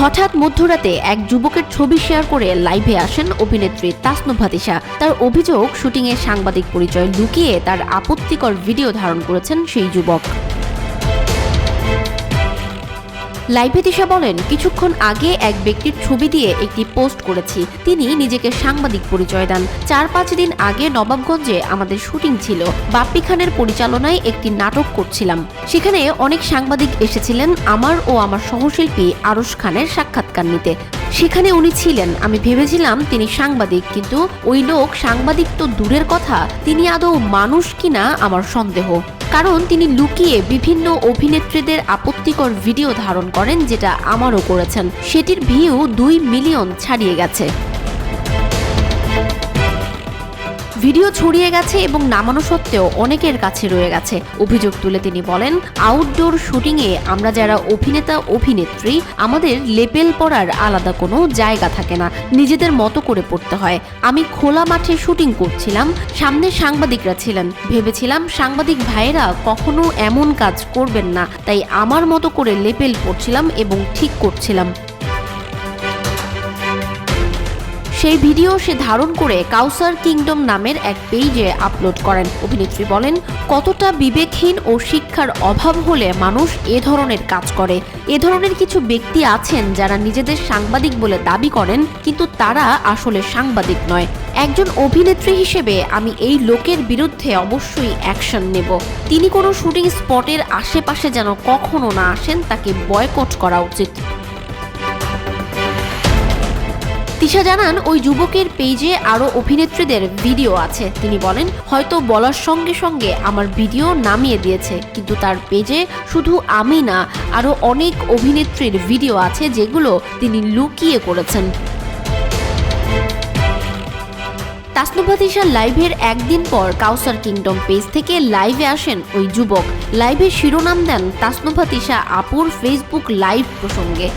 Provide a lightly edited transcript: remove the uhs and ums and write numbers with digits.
হঠাৎ মধ্যরাতে এক যুবকের ছবি শেয়ার করে লাইভে আসেন অভিনেত্রী তাসনুভা তিশা। তার অভিযোগ, শুটিংয়ে সাংবাদিক পরিচয় লুকিয়ে তার আপত্তিকর ভিডিও ধারণ করেছেন সেই যুবক। লাইভে তিশা বলেন, কিছুক্ষণ আগে এক ব্যক্তির ছবি দিয়ে একটি পোস্ট করেছি। তিনি নিজেকে সাংবাদিক পরিচয় দেন। 4-5 দিন আগে নবাবগঞ্জে আমাদের শুটিং ছিল। বাপ্পি খানের পরিচালনায় একটি নাটক করছিলাম। সেখানে অনেক সাংবাদিক এসেছিলেন আমার ও আমার সহশিল্পী আরশ খানের সাক্ষাৎকার নিতে। সেখানে উনি ছিলেন। আমি ভেবেছিলাম তিনি সাংবাদিক, কিন্তু ওই লোক সাংবাদিক তো দূরের কথা, তিনি আদৌ মানুষ কিনা আমার সন্দেহ। কারণ তিনি লুকিয়ে বিভিন্ন অভিনেত্রীদের আপত্তিকর ভিডিও ধারণ করেন, যেটা আমারও করেছেন। সেটির ভিউ 2 মিলিয়ন ছাড়িয়ে গেছে। ভিডিও ছড়িয়ে গেছে এবং নামানো সত্ত্বেও অনেকের কাছে রয়ে গেছে। অভিযোগ তুলে তিনি বলেন, আউটডোর শুটিংয়ে আমরা যারা অভিনেতা অভিনেত্রী, আমাদের লেবেল পড়ার আলাদা কোনো জায়গা থাকে না, নিজেদের মতো করে পড়তে হয়। আমি খোলা মাঠে শুটিং করছিলাম, সামনে সাংবাদিকরা ছিলেন। ভেবেছিলাম সাংবাদিক ভাইয়েরা কখনো এমন কাজ করবেন না, তাই আমার মতো করে লেবেল পড়ছিলাম এবং ঠিক করছিলাম। সেই ভিডিও সে ধারণ করে কাউসার কিংডম নামের এক পেজে আপলোড করেন। অভিনেত্রী বলেন, কতটা বিবেকহীন ও শিক্ষার অভাব হলে মানুষ এ ধরনের কাজ করে। এ ধরনের কিছু ব্যক্তি আছেন যারা নিজেদের সাংবাদিক বলে দাবি করেন, কিন্তু তারা আসলে সাংবাদিক নয়। একজন অভিনেত্রী হিসেবে আমি এই লোকের বিরুদ্ধে অবশ্যই অ্যাকশন নেব। তিনি কোনো শুটিং স্পটের আশেপাশে যেন কখনো না আসেন, তাকে বয়কট করা উচিত। তিশা জানান, ওই যুবকের পেজে আরও অভিনেত্রীদের ভিডিও আছে। তিনি বলেন, হয়তো বলার সঙ্গে সঙ্গে আমার ভিডিও নামিয়ে দিয়েছে, কিন্তু তার পেজে শুধু আমি না, আরও অনেক অভিনেত্রীর ভিডিও আছে যেগুলো তিনি লুকিয়ে করেছেন। তাসনুভা তিশার লাইভের একদিন পর কাউসার কিংডম পেজ থেকে লাইভে আসেন ওই যুবক। লাইভে শিরোনাম দেন তাসনুভা তিশা আপুর ফেসবুক লাইভ প্রসঙ্গে।